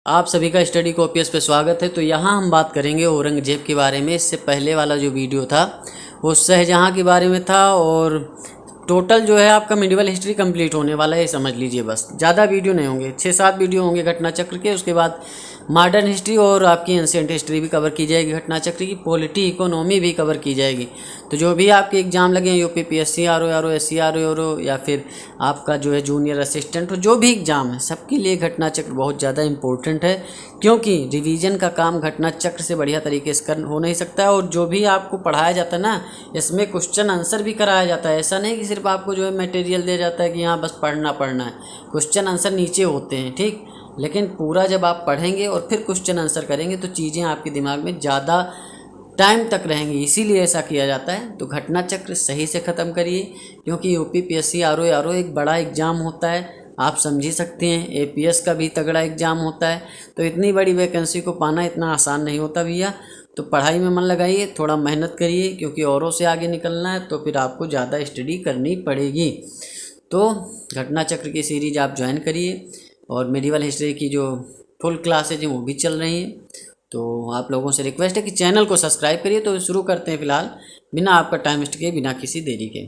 आप सभी का स्टडी कॉपियस पे स्वागत है। तो यहाँ हम बात करेंगे औरंगजेब के बारे में। इससे पहले वाला जो वीडियो था वो शाहजहाँ के बारे में था और टोटल जो है आपका मिडिवल हिस्ट्री कंप्लीट होने वाला है, ये समझ लीजिए। बस ज़्यादा वीडियो नहीं होंगे, 6-7 वीडियो होंगे घटना चक्र के। उसके बाद मॉडर्न हिस्ट्री और आपकी एंशिएंट हिस्ट्री भी कवर की जाएगी, घटना चक्र की पॉलिटी इकोनॉमी भी कवर की जाएगी। तो जो भी आपके एग्जाम लगे UP PSC R O SC R O या फिर आपका जो है जूनियर असिस्टेंट हो, जो भी एग्ज़ाम है सबके लिए घटना चक्र बहुत ज़्यादा इंपॉर्टेंट है, क्योंकि रिवीजन का काम घटना चक्र से बढ़िया तरीके से हो नहीं सकता है। और जो भी आपको पढ़ाया जाता है ना, इसमें क्वेश्चन आंसर भी कराया जाता है। ऐसा नहीं कि सिर्फ आपको जो है मटेरियल दिया जाता है कि यहाँ बस पढ़ना है। क्वेश्चन आंसर नीचे होते हैं, ठीक, लेकिन पूरा जब आप पढ़ेंगे और फिर क्वेश्चन आंसर करेंगे तो चीज़ें आपके दिमाग में ज़्यादा टाइम तक रहेंगी, इसीलिए ऐसा किया जाता है। तो घटना चक्र सही से ख़त्म करिए, क्योंकि यूपी पीएससी आर ओ एक बड़ा एग्ज़ाम होता है, आप समझ ही सकते हैं। एपीएस का भी तगड़ा एग्ज़ाम होता है, तो इतनी बड़ी वैकेंसी को पाना इतना आसान नहीं होता भैया। तो पढ़ाई में मन लगाइए, थोड़ा मेहनत करिए, क्योंकि औरों से आगे निकलना है तो फिर आपको ज़्यादा स्टडी करनी पड़ेगी। तो घटना चक्र की सीरीज आप ज्वाइन करिए और मिडिवल हिस्ट्री की जो फुल क्लासेज हैं वो भी चल रही हैं। तो आप लोगों से रिक्वेस्ट है कि चैनल को सब्सक्राइब करिए। तो शुरू करते हैं फिलहाल बिना आपका टाइम वेस्ट किए, बिना किसी देरी के।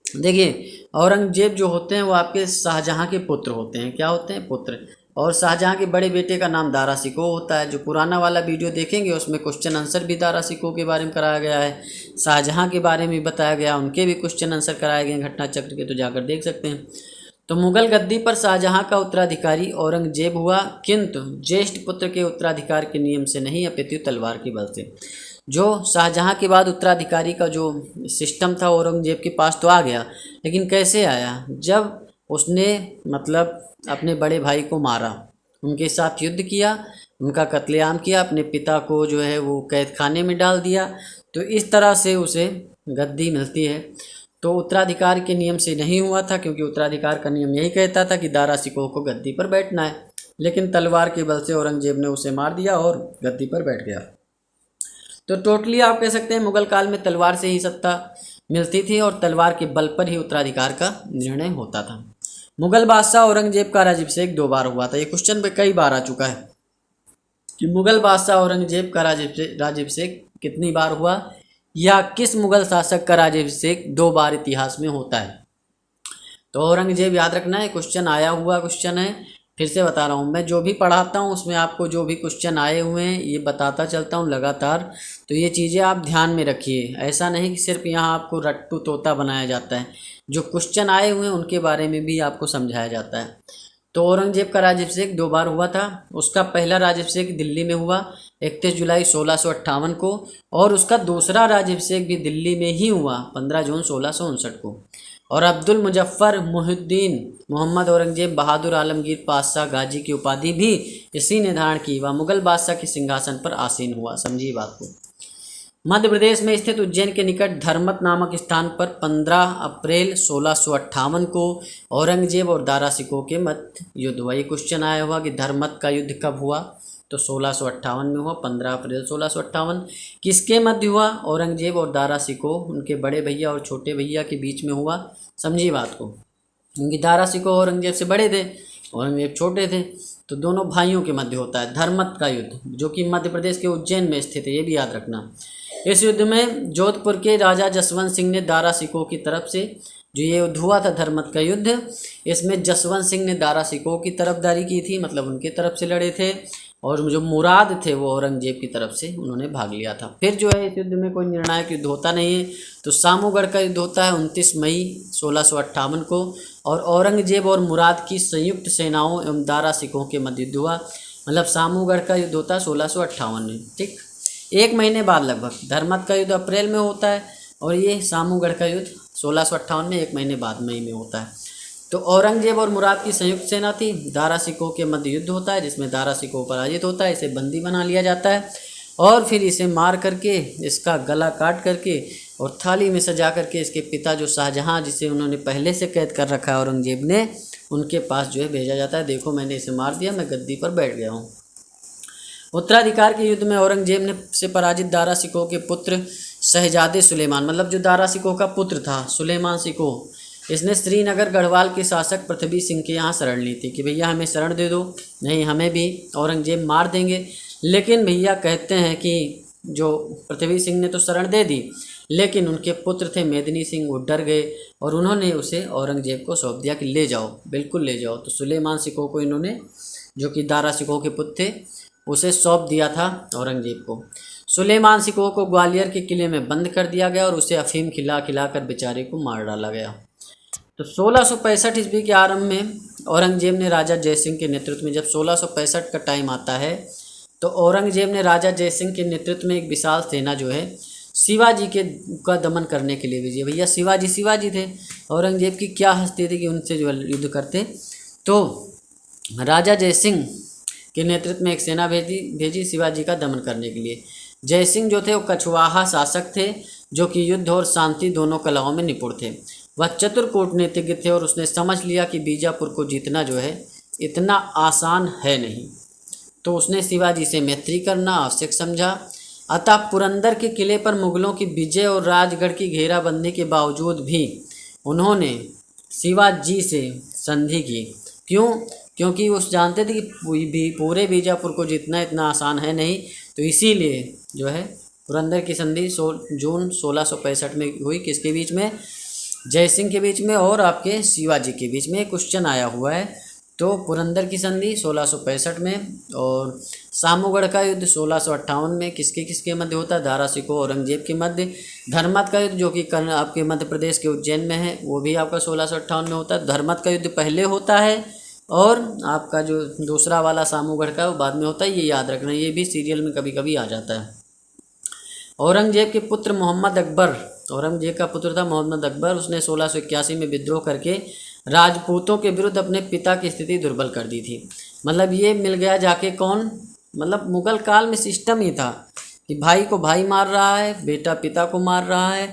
देखिए, औरंगजेब जो होते हैं वो आपके शाहजहाँ के पुत्र होते हैं। क्या होते हैं? पुत्र। और शाहजहाँ के बड़े बेटे का नाम दारा शिकोह होता है। जो पुराना वाला वीडियो देखेंगे उसमें क्वेश्चन आंसर भी दारा शिकोह के बारे में कराया गया है, शाहजहाँ के बारे में बताया गया, उनके भी क्वेश्चन आंसर कराए गए घटना चक्र के, तो जाकर देख सकते हैं। तो मुगल गद्दी पर शाहजहाँ का उत्तराधिकारी औरंगजेब हुआ, किंतु ज्येष्ठ पुत्र के उत्तराधिकार के नियम से नहीं, अपितु तलवार के बल से। जो शाहजहाँ के बाद उत्तराधिकारी का जो सिस्टम था औरंगजेब के पास तो आ गया, लेकिन कैसे आया? जब उसने मतलब अपने बड़े भाई को मारा, उनके साथ युद्ध किया, उनका कत्लेआम किया, अपने पिता को जो है वो कैद खाने में डाल दिया, तो इस तरह से उसे गद्दी मिलती है। तो उत्तराधिकार के नियम से नहीं हुआ था, क्योंकि उत्तराधिकार का नियम यही कहता था कि दारा शिकोह को गद्दी पर बैठना है, लेकिन तलवार के बल से औरंगजेब ने उसे मार दिया और गद्दी पर बैठ गया। तो टोटली आप कह सकते हैं मुगल काल में तलवार से ही सत्ता मिलती थी और तलवार के बल पर ही उत्तराधिकार का निर्णय होता था। मुगल बादशाह औरंगजेब का राज्याभिषेक 2 बार हुआ था। ये क्वेश्चन पे कई बार आ चुका है कि मुगल बादशाह औरंगजेब का राज्याभिषेक कितनी बार हुआ, या किस मुगल शासक का राज्याभिषेक 2 बार इतिहास में होता है। तो औरंगजेब याद रखना है, क्वेश्चन आया हुआ क्वेश्चन है, फिर से बता रहा हूँ। मैं जो भी पढ़ाता हूँ उसमें आपको जो भी क्वेश्चन आए हुए हैं ये बताता चलता हूँ लगातार। तो ये चीज़ें आप ध्यान में रखिए, ऐसा नहीं कि सिर्फ यहाँ आपको रट्टू तोता बनाया जाता है, जो क्वेश्चन आए हुए हैं उनके बारे में भी आपको समझाया जाता है। तो औरंगजेब का राज्याभिषेक 2 बार हुआ था। उसका पहला राज्याभिषेक दिल्ली में हुआ 31 जुलाई 1658 को, और उसका दूसरा राज्याभिषेक भी दिल्ली में ही हुआ 15 जून 1659 को। और अब्दुल मुजफ्फर मुहिउद्दीन मोहम्मद औरंगजेब बहादुर आलमगीर पातशाह गाजी की उपाधि भी इसी ने धारण की। वह मुगल बादशाह के सिंहासन पर आसीन हुआ। समझिए बात को। मध्य प्रदेश में स्थित उज्जैन के निकट धर्मत नामक स्थान पर 15 अप्रैल 1658 को औरंगजेब और दारा शिकोह के मध्य युद्ध हुआ। ये क्वेश्चन आया हुआ कि धर्मत का युद्ध कब हुआ, तो 1658 में हुआ, 15 अप्रैल 1658। किसके मध्य हुआ? औरंगजेब और दारा शिकोह, उनके बड़े भैया और छोटे भैया के बीच में हुआ। समझिए बात को, क्योंकि दारा शिकोह औरंगजेब से बड़े थे, औरंगजेब छोटे थे, तो दोनों भाइयों के मध्य होता है धर्मत का युद्ध, जो कि मध्य प्रदेश के उज्जैन में स्थित है, ये भी याद रखना। इस युद्ध में जोधपुर के राजा जसवंत सिंह ने दारा शिकोह की तरफ से, जो ये युद्ध हुआ था धर्मत का युद्ध, इसमें जसवंत सिंह ने दारा शिकोह की तरफदारी की थी, मतलब उनके तरफ से लड़े थे, और जो मुराद थे वो औरंगजेब की तरफ से उन्होंने भाग लिया था। फिर जो है इस युद्ध में कोई निर्णायक युद्ध होता नहीं है, तो सामूगढ़ का युद्ध होता है 29 मई 1658 को, और औरंगजेब और मुराद की संयुक्त सेनाओं एवं दारा शिकोह के मध्य युद्ध हुआ। मतलब सामूगढ़ का युद्ध होता है 1658 में, ठीक। 1 महीने बाद लगभग धर्मत का युद्ध अप्रैल में होता है, और ये सामूगढ़ का युद्ध 1658 में 1 महीने बाद मई में होता है। तो औरंगजेब और मुराद की संयुक्त सेना थी, दारा शिकोह के मध्य युद्ध होता है, जिसमें दारा शिकोह पराजित होता है, इसे बंदी बना लिया जाता है, और फिर इसे मार करके, इसका गला काट करके और थाली में सजा करके इसके पिता जो शाहजहाँ, जिसे उन्होंने पहले से कैद कर रखा है औरंगजेब ने, उनके पास जो है भेजा जाता है। देखो मैंने इसे मार दिया, मैं गद्दी पर बैठ गया हूँ। उत्तराधिकार के युद्ध में औरंगजेब ने से पराजित दारा शिकोह के पुत्र शहजादे सुलेमान, मतलब जो दारा शिकोह का पुत्र था सुलेमान शिकोह, इसने श्रीनगर गढ़वाल के शासक पृथ्वी सिंह के यहाँ शरण ली थी कि भैया हमें शरण दे दो, नहीं हमें भी औरंगजेब मार देंगे। लेकिन भैया कहते हैं कि जो पृथ्वी सिंह ने तो शरण दे दी, लेकिन उनके पुत्र थे मेदिनी सिंह, वो डर गए और उन्होंने उसे औरंगजेब को सौंप दिया कि ले जाओ, बिल्कुल ले जाओ। तो सुलेमान सिकोह को इन्होंने, जो कि दारा सिकोह के पुत्र थे, उसे सौंप दिया था औरंगजेब को। सुलेमान सिकोह को ग्वालियर के किले में बंद कर दिया गया और उसे अफीम खिला खिलाकर बेचारे को मार डाला गया। तो 1665 ईस्वी के आरंभ में औरंगजेब ने राजा जयसिंह के नेतृत्व में, जब 1665 का टाइम आता है तो औरंगजेब ने राजा जयसिंह के नेतृत्व में एक विशाल सेना जो है शिवाजी के का दमन करने के लिए भेजी। भैया शिवाजी थे, औरंगजेब की क्या हस्ती थी कि उनसे जो युद्ध करते। तो राजा जयसिंह के नेतृत्व में एक सेना भेजी शिवाजी का दमन करने के लिए। जयसिंह जो थे वो कछवाहा शासक थे, जो कि युद्ध और शांति दोनों कलाओं में निपुण थे। वह चतुर कूटनीतिज्ञ थे और उसने समझ लिया कि बीजापुर को जीतना जो है इतना आसान है नहीं, तो उसने शिवाजी से मैत्री करना आवश्यक समझा। अतः पुरंदर के किले पर मुगलों की विजय और राजगढ़ की घेराबंदी के बावजूद भी उन्होंने शिवाजी से संधि की। क्यों? क्योंकि वो जानते थे कि पूरे बीजापुर को जीतना इतना आसान है नहीं, तो इसीलिए जो है पुरंदर की संधि जून 1665 में हुई। किसके बीच में? जयसिंह के बीच में और आपके शिवाजी के बीच में। क्वेश्चन आया हुआ है। तो पुरंदर की संधि 1665 में और सामूगढ़ का युद्ध 1658 में किसके किसके मध्य होता है? दारा सिकोह औरंगजेब के मध्य। धर्मत का युद्ध जो कि आपके मध्य प्रदेश के उज्जैन में है, वो भी आपका 1658 में होता है। धर्मत का युद्ध पहले होता है और आपका जो दूसरा वाला सामूगढ़ का वो बाद में होता है, ये याद रखना, ये भी सीरियल में कभी कभी आ जाता है। औरंगजेब के पुत्र मोहम्मद अकबर, औरंगजेब का पुत्र था मोहम्मद अकबर, उसने 1681 में विद्रोह करके राजपूतों के विरुद्ध अपने पिता की स्थिति दुर्बल कर दी थी। मतलब ये मिल गया जाके कौन? मतलब मुगल काल में सिस्टम ही था कि भाई को भाई मार रहा है, बेटा पिता को मार रहा है।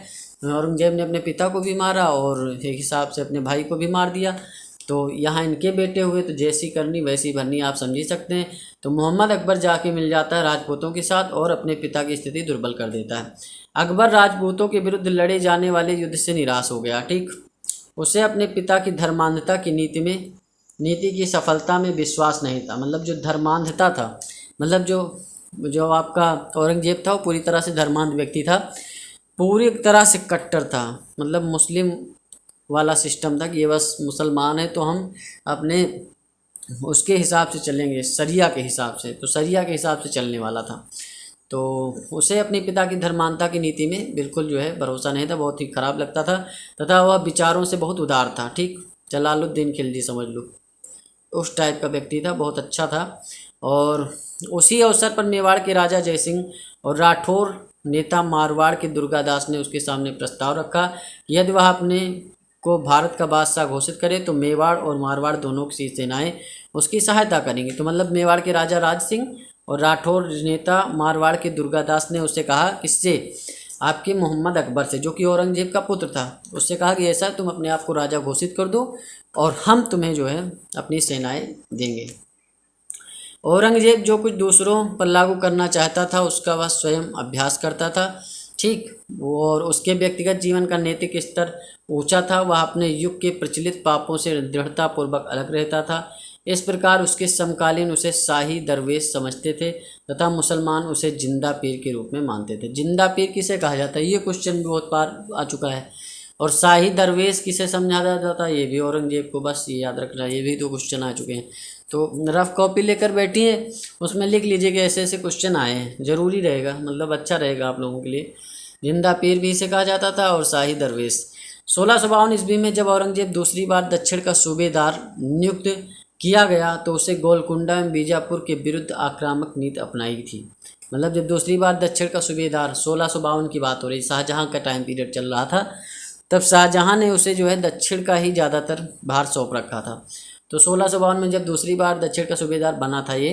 औरंगजेब ने अपने पिता को भी मारा और एक हिसाब से अपने भाई को भी मार दिया। तो यहाँ इनके बेटे हुए, तो जैसी करनी वैसी भरनी, आप समझ ही सकते हैं। तो मोहम्मद अकबर जाके मिल जाता है राजपूतों के साथ और अपने पिता की स्थिति दुर्बल कर देता है। अकबर राजपूतों के विरुद्ध लड़े जाने वाले युद्ध से निराश हो गया। ठीक, उसे अपने पिता की धर्मांधता की नीति की सफलता में विश्वास नहीं था। मतलब जो धर्मांधता था, मतलब जो आपका औरंगजेब था वो पूरी तरह से धर्मांध व्यक्ति था, पूरी तरह से कट्टर था। मतलब मुस्लिम वाला सिस्टम था कि ये बस मुसलमान है तो हम अपने उसके हिसाब से चलेंगे, शरिया के हिसाब से, तो शरिया के हिसाब से चलने वाला था। तो उसे अपने पिता की धर्मांधता की नीति में बिल्कुल जो है भरोसा नहीं था, बहुत ही ख़राब लगता था तथा वह विचारों से बहुत उदार था। ठीक, जलालुद्दीन खिलजी समझ लो, उस टाइप का व्यक्ति था, बहुत अच्छा था। और उसी अवसर पर मेवाड़ के राजा जयसिंह और राठौर नेता मारवाड़ के दुर्गादास ने उसके सामने प्रस्ताव रखा, यदि वह अपने को भारत का बादशाह घोषित करे तो मेवाड़ और मारवाड़ दोनों की सेनाएं उसकी सहायता करेंगी। तो मतलब मेवाड़ के राजा राज सिंह और राठौर नेता मारवाड़ के दुर्गादास ने उससे कहा, किससे? आपके मोहम्मद अकबर से, जो कि औरंगजेब का पुत्र था। उससे कहा कि ऐसा तुम अपने आप को राजा घोषित कर दो और हम तुम्हें जो है अपनी सेनाएं देंगे। औरंगजेब जो कुछ दूसरों पर लागू करना चाहता था उसका वह स्वयं अभ्यास करता था। ठीक, और उसके व्यक्तिगत जीवन का नैतिक स्तर ऊंचा था। वह अपने युग के प्रचलित पापों से दृढ़तापूर्वक अलग रहता था। इस प्रकार उसके समकालीन उसे शाही दरवेश समझते थे तथा मुसलमान उसे जिंदा पीर के रूप में मानते थे। जिंदा पीर किसे कहा जाता है? ये क्वेश्चन भी बहुत बार आ चुका है। और शाही दरवेश किसे समझा जाता है? ये भी औरंगजेब को, बस ये याद रखना, ये भी तो क्वेश्चन आ चुके हैं। तो रफ कॉपी लेकर बैठिए, उसमें लिख लीजिए कि ऐसे ऐसे क्वेश्चन आए हैं, ज़रूरी रहेगा, मतलब अच्छा रहेगा आप लोगों के लिए। जिंदा पीर भी इसे कहा जाता था और शाही दरवेश। 1652 ईस्वी में जब औरंगजेब दूसरी बार दक्षिण का सूबेदार नियुक्त किया गया तो उसे गोलकुंडा एवं बीजापुर के विरुद्ध आक्रामक नीति अपनाई थी। मतलब जब दूसरी बार दक्षिण का सूबेदार, 1652 की बात हो रही, शाहजहां का टाइम पीरियड चल रहा था, तब शाहजहां ने उसे जो है दक्षिण का ही ज़्यादातर भार सौंप रखा था। तो 1652 में जब दूसरी बार दक्षिण का सूबेदार बना था ये,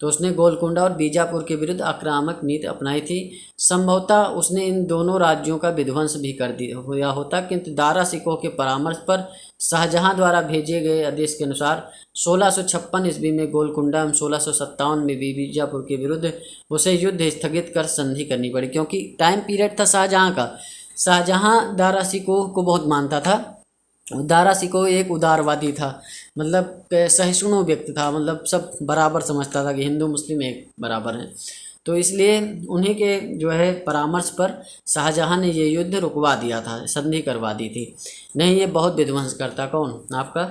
तो उसने गोलकुंडा और बीजापुर के विरुद्ध आक्रामक नीति अपनाई थी। संभवतः उसने इन दोनों राज्यों का विध्वंस भी कर दिया होता, किंतु दारा सिकोह के परामर्श पर शाहजहां द्वारा भेजे गए आदेश के अनुसार 1656 ईस्वी में गोलकुंडा एवं 1657 में बीजापुर के विरुद्ध उसे युद्ध स्थगित कर संधि करनी पड़ी, क्योंकि टाइम पीरियड था शाहजहां का। शाहजहां दारा सिकोह को बहुत मानता था दारा शिकोह एक उदारवादी था, मतलब सहिष्णु व्यक्ति था, मतलब सब बराबर समझता था कि हिंदू मुस्लिम एक बराबर हैं। तो इसलिए उन्हीं के जो है परामर्श पर शाहजहां ने ये युद्ध रुकवा दिया था, संधि करवा दी थी। नहीं, ये बहुत विध्वंस करता कौन, आपका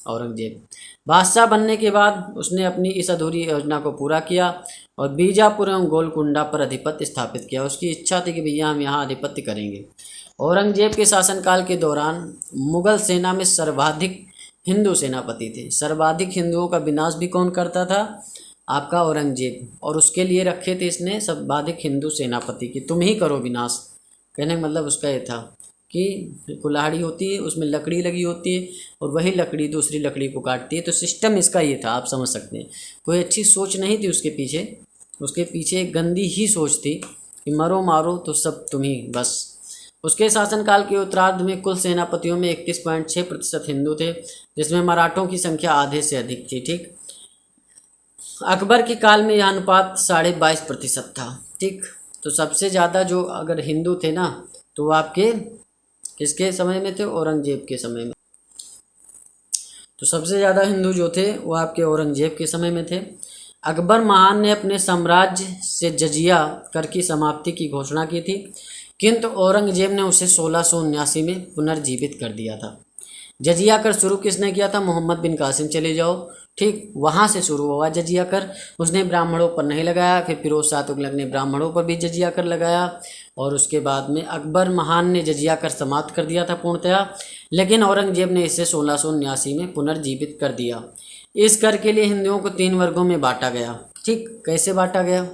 औरंगजेब। बादशाह बनने के बाद उसने अपनी इस अधूरी योजना को पूरा किया और बीजापुर एवं गोलकुंडा पर अधिपत्य स्थापित किया। उसकी इच्छा थी कि भैया हम यहाँ अधिपत्य करेंगे। औरंगजेब के शासनकाल के दौरान मुगल सेना में सर्वाधिक हिंदू सेनापति थे। सर्वाधिक हिंदुओं का विनाश भी कौन करता था, आपका औरंगजेब, और उसके लिए रखे थे इसने सर्वाधिक हिंदू सेनापति की, तुम ही करो विनाश। कहने का मतलब उसका ये था कि कुल्हाड़ी होती है, उसमें लकड़ी लगी होती है और वही लकड़ी दूसरी लकड़ी को काटती है। तो सिस्टम इसका ये था, आप समझ सकते हैं। कोई अच्छी सोच नहीं थी उसके पीछे, उसके पीछे एक गंदी ही सोच थी कि मरो मारो तो सब तुम ही बस। उसके शासनकाल के उत्तरार्ध में कुल सेनापतियों में 31.6% हिंदू थे, जिसमें मराठों की संख्या आधे से अधिक थी। ठीक, अकबर के काल में यह अनुपात 22.5% था। ठीक, तो सबसे ज़्यादा जो अगर हिंदू थे ना, तो वो आपके किसके समय में थे, औरंगजेब के समय में। तो सबसे ज़्यादा हिंदू जो थे वो आपके औरंगजेब के समय में थे। अकबर महान ने अपने साम्राज्य से जजिया कर की समाप्ति की घोषणा की थी, किंतु औरंगजेब ने उसे 1679 में पुनर्जीवित कर दिया था। जजिया कर शुरू किसने किया था, मोहम्मद बिन कासिम चले जाओ। ठीक, वहाँ से शुरू हुआ जजिया कर। उसने ब्राह्मणों पर नहीं लगाया, फिर फिरोज शाह तुगलक ने ब्राह्मणों पर भी जजिया कर लगाया और उसके बाद में अकबर महान ने जजिया कर समाप्त कर दिया था पूर्णतया, लेकिन औरंगजेब ने इसे 1679 में पुनर्जीवित कर दिया। इस कर के लिए हिंदुओं को 3 वर्गों में बांटा गया। ठीक, कैसे बांटा गया,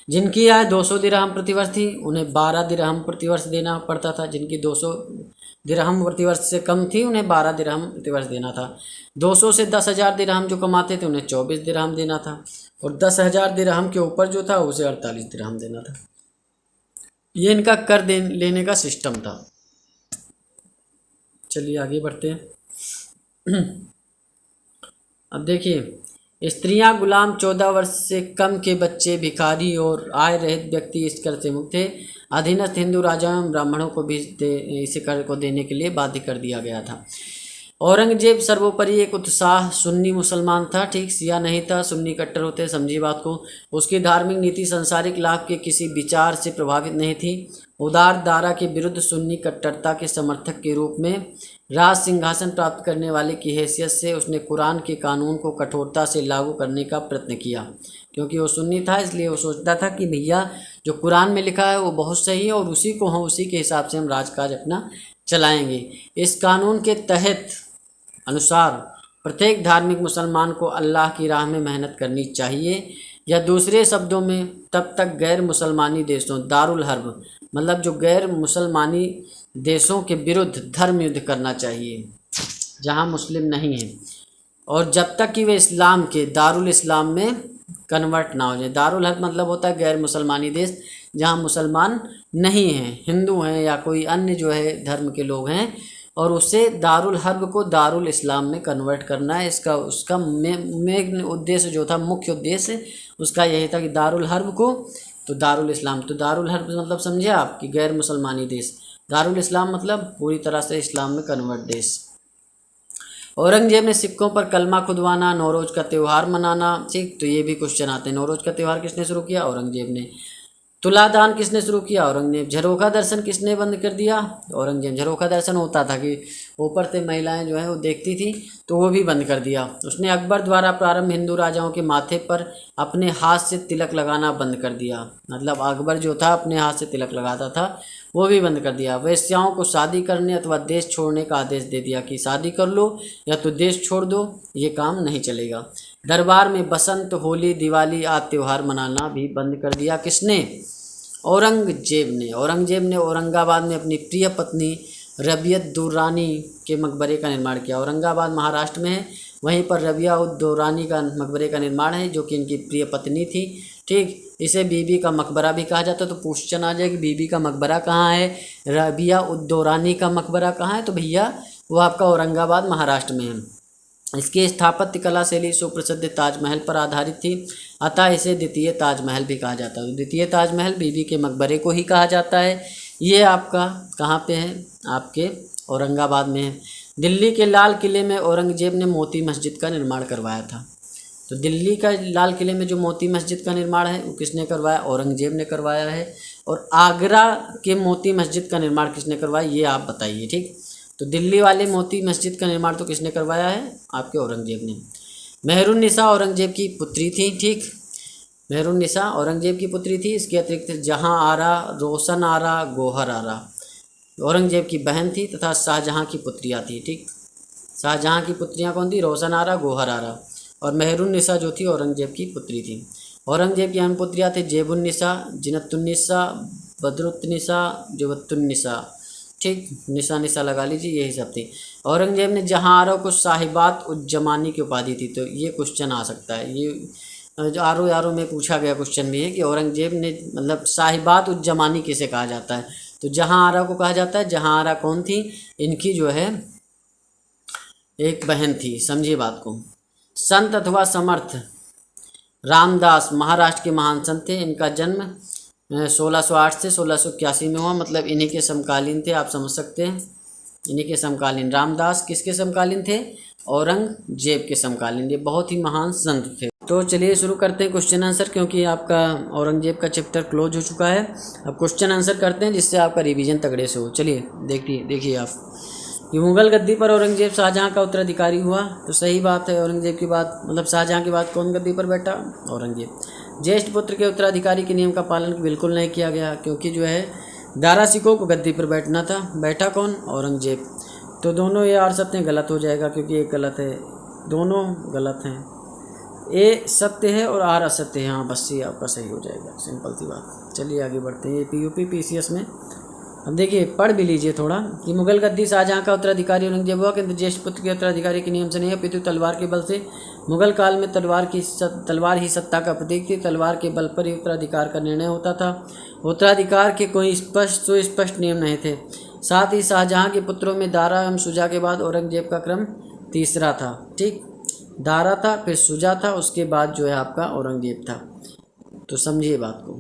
जिनकी आय 200 दिरहम प्रतिवर्ष थी उन्हें 12 दिरहम प्रतिवर्ष देना पड़ता था। जिनकी 200 दिरहम प्रतिवर्ष से कम थी उन्हें 12 दिरहम प्रतिवर्ष देना था। 200 से 10,000 दिरहम जो कमाते थे उन्हें 24 दिरहम देना था, और 10,000 दिरहम के ऊपर जो था उसे 48 दिरहम देना था। ये इनका कर लेने का सिस्टम था। चलिए आगे बढ़ते हैं। अब देखिए, स्त्रियां, गुलाम, 14 वर्ष से कम के बच्चे, भिखारी और आय रहित व्यक्ति इस कर से मुक्त थे। अधीनस्थ हिंदू राजाओं एवं ब्राह्मणों को भी इस कर को देने के लिए बाध्य कर दिया गया था। औरंगजेब सर्वोपरि एक उत्साह सुन्नी मुसलमान था। ठीक, सिया नहीं था, सुन्नी कट्टर होते, समझिए बात को। उसकी धार्मिक नीति सांसारिक लाभ के किसी विचार से प्रभावित नहीं थी। उदार दारा के विरुद्ध सुन्नी कट्टरता के समर्थक के रूप में राज सिंहासन प्राप्त करने वाले की हैसियत से उसने कुरान के कानून को कठोरता से लागू करने का प्रयत्न किया। क्योंकि वो सुन्नी था इसलिए वो सोचता था कि भैया जो कुरान में लिखा है वो बहुत सही है और उसी को हम उसी के हिसाब से हम राजकाज अपना चलाएंगे। इस कानून के तहत अनुसार प्रत्येक धार्मिक मुसलमान को अल्लाह की राह में मेहनत करनी चाहिए, या दूसरे शब्दों में तब तक गैर मुसलमानी देशों दारुल हर्ब मतलब जो गैर मुसलमानी देशों के विरुद्ध धर्म युद्ध करना चाहिए जहां मुस्लिम नहीं हैं, और जब तक कि वे इस्लाम के दारुल इस्लाम में कन्वर्ट ना हो जाए। दारुल हर्ब मतलब होता है गैर मुसलमानी देश जहां मुसलमान नहीं हैं, हिंदू हैं या कोई अन्य जो है धर्म के लोग हैं, और उसे दारुल हर्ब को दारुल इस्लाम में कन्वर्ट करना है। इसका उसका मेन उद्देश्य जो था, मुख्य उद्देश्य उसका यही था कि दारुल हर्ब को तो दारुल इस्लाम, तो दारुल हर्ब मतलब समझे आप कि गैर मुसलमानी देश, दारुल इस्लाम मतलब पूरी तरह से इस्लाम में कन्वर्ट देश। औरंगजेब ने सिक्कों पर कलमा खुदवाना, नौरोज का त्यौहार मनाना। ठीक, तो ये भी क्वेश्चन आते हैं। नौरोज का त्यौहार किसने शुरू किया, औरंगजेब ने। तुलादान किसने शुरू किया, औरंगजेब। झरोखा दर्शन किसने बंद कर दिया, औरंगजेब। झरोखा दर्शन होता था कि ऊपर से महिलाएं जो है वो देखती थी, तो वो भी बंद कर दिया उसने। अकबर द्वारा प्रारंभ हिंदू राजाओं के माथे पर अपने हाथ से तिलक लगाना बंद कर दिया, मतलब अकबर जो था अपने हाथ से तिलक लगाता था वो भी बंद कर दिया। वेश्याओं को शादी करने अथवा देश छोड़ने का आदेश दे दिया कि शादी कर लो या तो देश छोड़ दो, ये काम नहीं चलेगा। दरबार में बसंत, होली, दिवाली आदि त्यौहार मनाना भी बंद कर दिया। किसने, औरंगजेब ने। औरंगजेब ने औरंगाबाद में अपनी प्रिय पत्नी रबियत दुर्रानी के मकबरे का निर्माण किया। औरंगाबाद महाराष्ट्र में है, वहीं पर रबिया उद दौरानी का मकबरे का निर्माण है जो कि इनकी प्रिय पत्नी थी। ठीक, इसे बीबी का मकबरा भी कहा जाता है। तो क्वेश्चन आ जाए कि बीबी का मकबरा कहाँ है, रबिया उद दौरानी का मकबरा कहाँ है, तो भैया वो आपका औरंगाबाद महाराष्ट्र में है। इसकी स्थापत्य कला शैली सुप्रसिद्ध ताजमहल पर आधारित थी, अतः इसे द्वितीय ताजमहल भी कहा जाता है। द्वितीय ताजमहल बीबी के मकबरे को ही कहा जाता है। ये आपका कहाँ पे है, आपके औरंगाबाद में है। दिल्ली के लाल किले में औरंगजेब ने मोती मस्जिद का निर्माण करवाया था। तो दिल्ली का लाल किले में जो मोती मस्जिद का निर्माण है वो किसने करवाया? औरंगजेब ने करवाया है। और आगरा के मोती मस्जिद का निर्माण किसने करवाया, ये आप बताइए। ठीक, तो दिल्ली वाले मोती मस्जिद का निर्माण तो किसने करवाया है? आपके औरंगजेब ने। मेहरुन्निसा औरंगजेब की पुत्री थी। ठीक, मेहरुन्निसा औरंगजेब की पुत्री थी। इसके अतिरिक्त जहां आरा, रोशन आरा, गौहर आरा औरंगजेब की बहन थी तथा शाहजहां की पुत्रियाँ थी। ठीक, शाहजहां की पुत्रियाँ कौन थी? रोशन आरा, गौहर आरा। और मेहरुन्निसा जो थी औरंगजेब की पुत्री थी। औरंगजेब की अन्य पुत्रियाँ थे जेबुन्निसा, जिनतुन्निसा, बदरुत्तनिसा, जुबतुन्निसा। ठीक, निशा निशा लगा लीजिए, यही सब थी। औरंगजेब ने जहाँ आरा को साहिबात उज्जमानी की उपाधि थी। तो ये क्वेश्चन आ सकता है, ये जो आरो में पूछा गया क्वेश्चन भी है कि औरंगजेब ने मतलब साहिबात उज्जमानी किसे कहा जाता है? तो जहाँ आरा को कहा जाता है। जहाँ आरा कौन थी? इनकी जो है एक बहन थी, समझिए बात को। संत अथवा समर्थ रामदास महाराष्ट्र के महान संत थे। इनका जन्म 1608 से 1681 में हुआ, मतलब इन्हीं के समकालीन थे, आप समझ सकते हैं, इन्हीं के समकालीन। रामदास किसके समकालीन थे? औरंगजेब के समकालीन। ये बहुत ही महान संत थे। तो चलिए शुरू करते हैं क्वेश्चन आंसर, क्योंकि आपका औरंगजेब का चैप्टर क्लोज हो चुका है। अब क्वेश्चन आंसर करते हैं जिससे आपका रिवीजन तगड़े से हो। चलिए देखिए आप कि मुगल गद्दी पर औरंगजेब शाहजहां का उत्तराधिकारी हुआ। तो सही बात है, औरंगजेब की बात मतलब शाहजहां की बात कौन गद्दी पर बैठा? औरंगजेब। ज्येष्ठ पुत्र के उत्तराधिकारी के नियम का पालन बिल्कुल नहीं किया गया, क्योंकि जो है दारा सिकोह को गद्दी पर बैठना था, बैठा कौन? औरंगजेब। तो दोनों ये आर सत्य गलत हो जाएगा, क्योंकि एक गलत है, दोनों गलत हैं। ए सत्य है और आर असत्य है। हाँ बस ये आपका सही हो जाएगा, सिंपल सी बात। चलिए आगे बढ़ते हैं। ये PUP PCS में अब देखिए पढ़ भी लीजिए थोड़ा कि मुगल गद्दी शाहजहां का उत्तराधिकारी औरंगजेब हुआ, किंतु ज्येष्ठ पुत्र के उत्तराधिकारी के नियम से नहीं है, अपितु तलवार के बल से। मुगल काल में तलवार ही सत्ता का प्रतीक थी। तलवार के बल पर ही उत्तराधिकार का निर्णय होता था। उत्तराधिकार के कोई सुस्पष्ट नियम नहीं थे। साथ ही शाहजहां के पुत्रों में दारा एवं शुजा के बाद औरंगजेब का क्रम तीसरा था। ठीक, दारा था, फिर शुजा था, उसके बाद जो है आपका औरंगजेब था। तो समझिए बात को।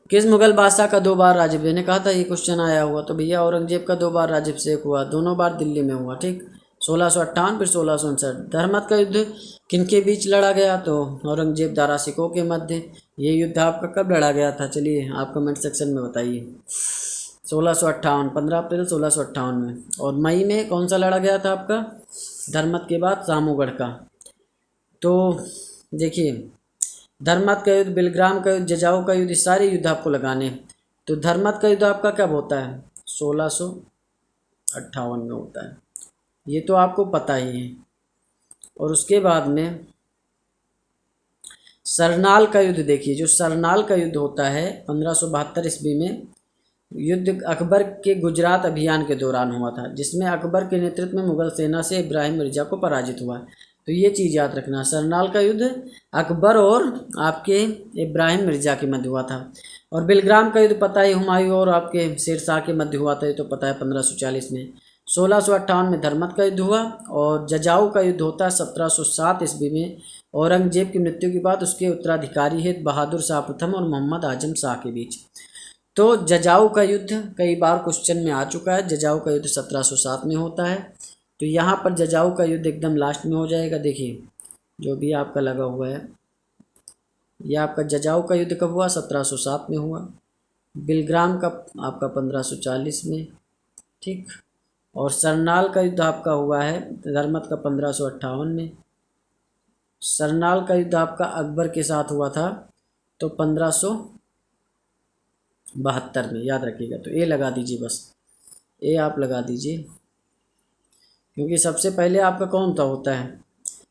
किस मुगल बादशाह का 2 बार राज्य? मैंने कहा था ये क्वेश्चन आया हुआ। तो भैया औरंगजेब का 2 बार राज्याभिषेक हुआ, दोनों बार दिल्ली में हुआ। ठीक, 1658 फिर 1659। धर्मत का युद्ध किनके बीच लड़ा गया? तो औरंगजेब दारा सिकोह के मध्य। ये युद्ध आपका कब लड़ा गया था? चलिए आप कमेंट सेक्शन में बताइए। 1658, 15 अप्रैल 1658 में। और मई में कौन सा लड़ा गया था आपका? धर्मत के बाद सामूगढ़ का। तो देखिए धर्मत का युद्ध, बिलग्राम का युद्ध, जजाऊ का युद्ध, सारे युद्ध आपको लगाने। तो धर्मत का युद्ध आपका कब होता है? 1658 में होता है, ये तो आपको पता ही है। और उसके बाद में सरनाल का युद्ध देखिए, जो सरनाल का युद्ध होता है 1572 ईस्वी में, युद्ध अकबर के गुजरात अभियान के दौरान हुआ था, जिसमें अकबर के नेतृत्व में मुगल सेना से इब्राहिम मिर्जा को पराजित हुआ। तो ये चीज़ याद रखना, सरनाल का युद्ध अकबर और आपके इब्राहिम मिर्जा के मध्य हुआ था। और बिलग्राम का युद्ध पता है हुमायूं और आपके शेरशाह के मध्य हुआ था, ये तो पता है 1540 में। 1658 में धर्मत का युद्ध हुआ। और जजाऊ का युद्ध होता है 1707 ईस्वी में, औरंगजेब की मृत्यु के बाद उसके उत्तराधिकारी है बहादुर शाह प्रथम और मोहम्मद आजम शाह के बीच। तो जजाऊ का युद्ध कई बार क्वेश्चन में आ चुका है। जजाऊ का युद्ध 1707 में होता है। तो यहाँ पर जजाऊ का युद्ध एकदम लास्ट में हो जाएगा। देखिए जो भी आपका लगा हुआ है, यह आपका जजाऊ का युद्ध कब हुआ? 1707 में हुआ। बिलग्राम का आपका 1540 में। ठीक, और सरनाल का युद्ध आपका हुआ है धर्मत का 1558 में। सरनाल का युद्ध आपका अकबर के साथ हुआ था तो 1572 में, याद रखिएगा। तो ए लगा दीजिए, बस ए आप लगा दीजिए, क्योंकि सबसे पहले आपका कौन सा होता है?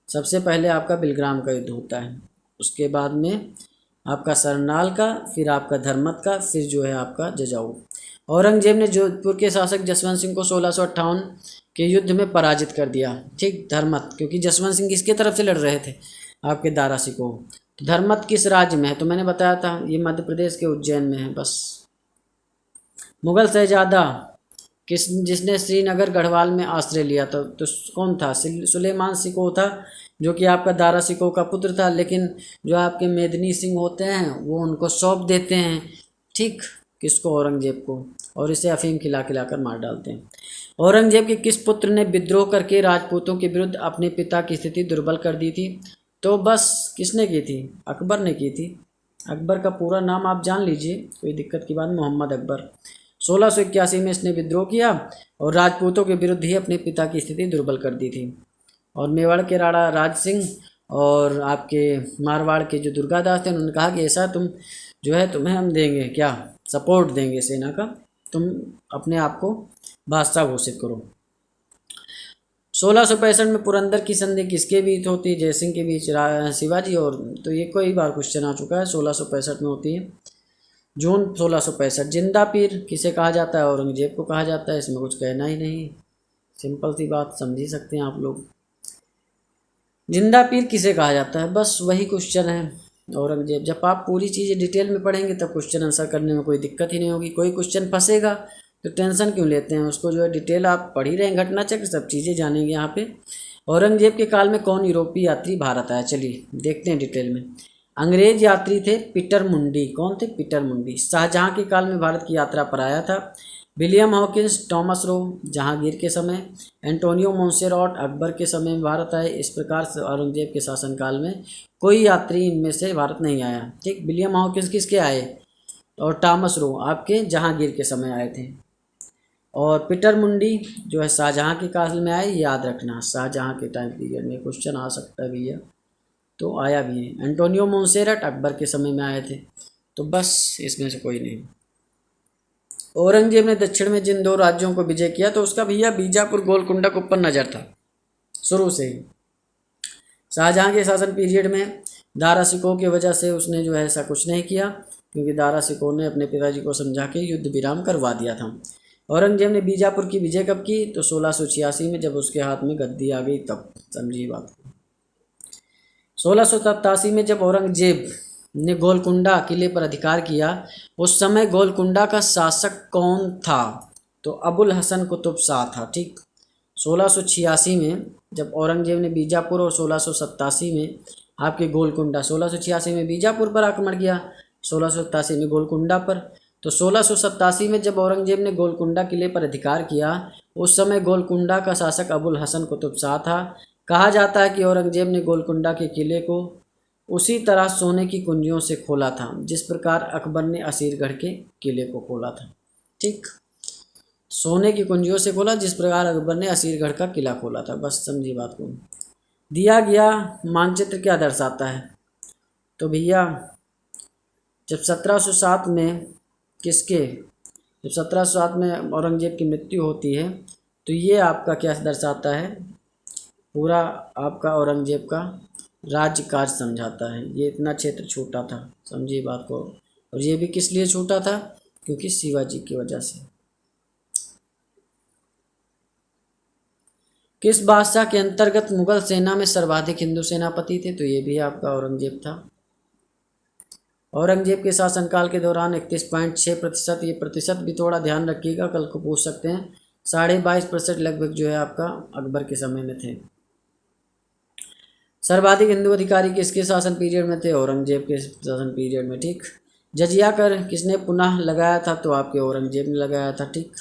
सबसे पहले आपका बिलग्राम का युद्ध होता है, उसके बाद में आपका सरनाल का, फिर आपका धर्मत का, फिर जो है आपका जजाऊ। औरंगजेब ने जोधपुर के शासक जसवंत सिंह को 1658 के युद्ध में पराजित कर दिया। ठीक, धर्मत, क्योंकि जसवंत सिंह किसके तरफ से लड़ रहे थे? आपके दारा सिकोह। तो धर्मत किस राज्य में है? तो मैंने बताया था ये मध्य प्रदेश के उज्जैन में है। बस मुगल शहजादा जिसने श्रीनगर गढ़वाल में आश्रय लिया था, तो कौन था? सुलेमान सिकोह था, जो कि आपका दारा सिकोह का पुत्र था। लेकिन जो आपके मेदिनी सिंह होते हैं वो उनको सौंप देते हैं। ठीक, किसको? औरंगजेब को। और इसे अफीम खिला खिलाकर मार डालते हैं। औरंगजेब के किस पुत्र ने विद्रोह करके राजपूतों के विरुद्ध अपने पिता की स्थिति दुर्बल कर दी थी? तो बस किसने की थी? अकबर ने की थी। अकबर का पूरा नाम आप जान लीजिए, कोई दिक्कत की बात, मोहम्मद अकबर। 1681 में इसने विद्रोह किया और राजपूतों के विरुद्ध ही अपने पिता की स्थिति दुर्बल कर दी थी। और मेवाड़ के राणा राज सिंह और आपके मारवाड़ के जो दुर्गादास थे, उन्होंने कहा कि ऐसा तुम जो है तुम्हें हम देंगे, क्या सपोर्ट देंगे सेना का, तुम अपने आप को बादशाह घोषित करो। 1665 में पुरंदर की संधि किसके बीच होती है? जयसिंह के बीच शिवाजी और, तो ये कई बार क्वेश्चन आ चुका है। 1665 में होती है, जून 1665। जिंदा पीर किसे कहा जाता है? औरंगजेब को कहा जाता है, इसमें कुछ कहना ही नहीं, सिंपल सी बात, समझ ही सकते हैं आप लोग। जिंदा पीर किसे कहा जाता है? बस वही क्वेश्चन है, औरंगजेब। जब आप पूरी चीज़ें डिटेल में पढ़ेंगे तब क्वेश्चन आंसर करने में कोई दिक्कत ही नहीं होगी। कोई क्वेश्चन फंसेगा तो टेंशन क्यों लेते हैं, उसको जो है डिटेल आप पढ़ ही रहे हैं, घटना चक्र सब चीज़ें जानेंगे यहाँ पे। औरंगजेब के काल में कौन यूरोपीय यात्री भारत आया? चलिए देखते हैं डिटेल में। अंग्रेज यात्री थे पीटर मुंडी। कौन थे? पीटर मुंडी। शाहजहां के काल में भारत की यात्रा पर आया था William Hawkins, Thomas Roe Jahangir के समय, एंटोनियो मोंसेराट अकबर के समय में भारत आए। इस प्रकार से औरंगजेब के शासनकाल में कोई यात्री इनमें से भारत नहीं आया। ठीक, विलियम हॉकिंस किसके आए और टॉमस रो आपके जहांगीर के समय आए थे। और पीटर मुंडी जो है शाहजहां के काल में आए, याद रखना, शाहजहां के टाइम पीरियड में क्वेश्चन आ सकता है भैया, तो आया भी है। एंटोनियो मोंसेराट अकबर के समय में आए थे, तो बस इसमें से कोई नहीं। औरंगजेब ने दक्षिण में जिन 2 राज्यों को विजय किया, तो उसका भैया बीजापुर गोलकुंडा के ऊपर नज़र था शुरू से ही। शाहजहां के शासन पीरियड में दारा शिकोह की वजह से उसने जो है ऐसा कुछ नहीं किया, क्योंकि दारा शिकोह ने अपने पिताजी को समझा के युद्ध विराम करवा दिया था। औरंगजेब ने बीजापुर की विजय कब की? तो 1686 में, जब उसके हाथ में गद्दी आ गई तब, समझिए बात। 1687 में जब औरंगजेब ने गोलकुंडा किले पर अधिकार किया, उस समय गोलकुंडा का शासक कौन था? तो अबुल हसन कुतुब शाह था। ठीक, 1686 में जब औरंगजेब ने बीजापुर और 1687 में आपके गोलकुंडा, 1686 में बीजापुर पर आक्रमण किया, 1687 में गोलकुंडा पर। तो 1687 में जब औरंगजेब ने गोलकुंडा किले पर अधिकार किया, उस समय गोलकुंडा का शासक अबुल हसन कुतुब शाह था। कहा जाता है कि औरंगजेब ने गोलकुंडा के किले को उसी तरह सोने की कुंजियों से खोला था जिस प्रकार अकबर ने असीरगढ़ के किले को खोला था। ठीक, सोने की कुंजियों से खोला जिस प्रकार अकबर ने असीरगढ़ का किला खोला था, बस समझिए बात को। दिया गया मानचित्र क्या दर्शाता है? तो भैया जब 1707 में जब 1707 में औरंगजेब की मृत्यु होती है, तो ये आपका क्या दर्शाता है? पूरा आपका औरंगजेब का राज्य कार्य समझाता है। ये इतना क्षेत्र छूटा था, समझिए बात को। और ये भी किस लिए छूटा था? क्योंकि शिवाजी की वजह से। किस बादशाह के अंतर्गत मुगल सेना में सर्वाधिक हिंदू सेनापति थे? तो ये भी आपका औरंगजेब था। औरंगजेब के शासनकाल के दौरान 31.6%, ये प्रतिशत भी थोड़ा ध्यान रखिएगा, कल को पूछ सकते हैं, 22.5% लगभग जो है आपका अकबर के समय में थे। सर्वाधिक हिंदू अधिकारी किसके शासन पीरियड में थे? औरंगजेब के शासन पीरियड में। ठीक, जजिया कर किसने पुनः लगाया था? तो आपके औरंगजेब ने लगाया था। ठीक,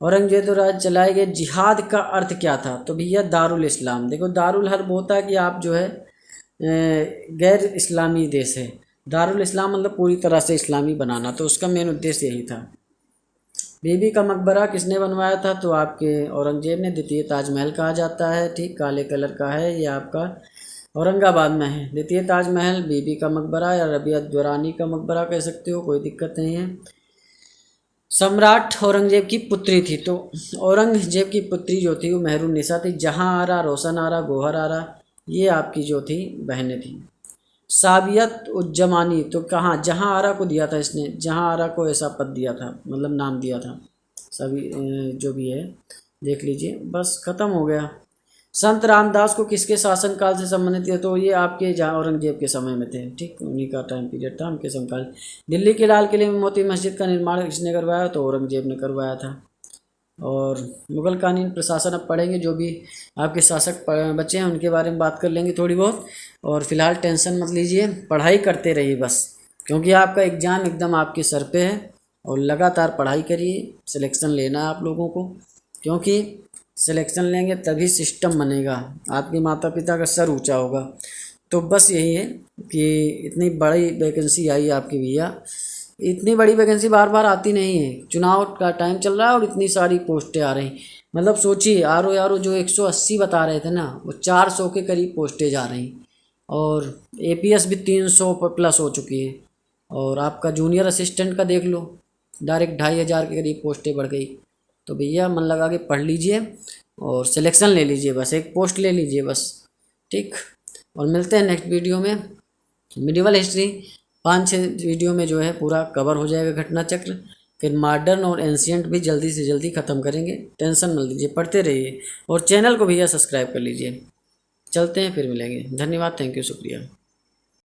औरंगजेब तो राज चलाए गए। जिहाद का अर्थ क्या था? तो भैया दारुल इस्लाम। देखो, दारुल हर्ब होता है कि आप जो है गैर इस्लामी देश है, दारुल इस्लाम मतलब पूरी तरह से इस्लामी बनाना, तो उसका मेन उद्देश्य यही था। बीबी का मकबरा किसने बनवाया था? तो आपके औरंगजेब ने। द्वितीय ताजमहल कहा जाता है, ठीक, काले कलर का है, ये आपका औरंगाबाद में है। द्वितीय ताजमहल, बीबी का मकबरा या रबिया दुरानी का मकबरा कह सकते हो, कोई दिक्कत नहीं है। सम्राट औरंगजेब की पुत्री थी, तो औरंगजेब की पुत्री जो थी वो मेहरुन्निसा थी। जहां आरा, रोशन आरा, गोहर आरा, ये आपकी जो थी बहनें थी। साबियत उज्जमानी, तो कहाँ? जहां आरा को दिया था इसने, जहां आरा को ऐसा पद दिया था, मतलब नाम दिया था। सभी जो भी है देख लीजिए, बस खत्म हो गया। संत रामदास को किसके शासनकाल से संबंधित है? तो ये आपके जहाँ औरंगजेब के समय में थे। ठीक, उन्हीं का टाइम पीरियड था, उनके समकाल। दिल्ली के लाल किले में मोती मस्जिद का निर्माण किसने करवाया? तो औरंगजेब ने करवाया था। और मुगल कालीन प्रशासन अब पढ़ेंगे, जो भी आपके शासक बच्चे हैं उनके बारे में बात कर लेंगे थोड़ी बहुत। और फिलहाल टेंशन मत लीजिए, पढ़ाई करते रहिए बस, क्योंकि आपका एग्ज़ाम एकदम आपके सर पे है, और लगातार पढ़ाई करिए। सिलेक्शन लेना है आप लोगों को, क्योंकि सिलेक्शन लेंगे तभी सिस्टम बनेगा, आपके माता पिता का सर ऊंचा होगा। तो बस यही है कि इतनी बड़ी वैकेंसी आई आपकी भैया, इतनी बड़ी वैकेंसी बार बार आती नहीं है। चुनाव का टाइम चल रहा है और इतनी सारी पोस्टें आ रही। मतलब सोचिए, आर ओ जो 180 बता रहे थे ना, वो 400 के करीब पोस्टें जा रही। और APS भी 300 प्लस हो चुकी है। और आपका जूनियर असिस्टेंट का देख लो, डायरेक्ट 2500 के करीब पोस्टें बढ़ गई। तो भैया मन लगा के पढ़ लीजिए और सिलेक्शन ले लीजिए, बस एक पोस्ट ले लीजिए बस, ठीक। और मिलते हैं नेक्स्ट वीडियो में। मिडिवल हिस्ट्री 5-6 वीडियो में जो है पूरा कवर हो जाएगा घटना चक्र। फिर मॉडर्न और एंशिएंट भी जल्दी से जल्दी ख़त्म करेंगे। टेंशन मत लीजिए, पढ़ते रहिए और चैनल को भैया सब्सक्राइब कर लीजिए। चलते हैं, फिर मिलेंगे। धन्यवाद, थैंक यू, शुक्रिया।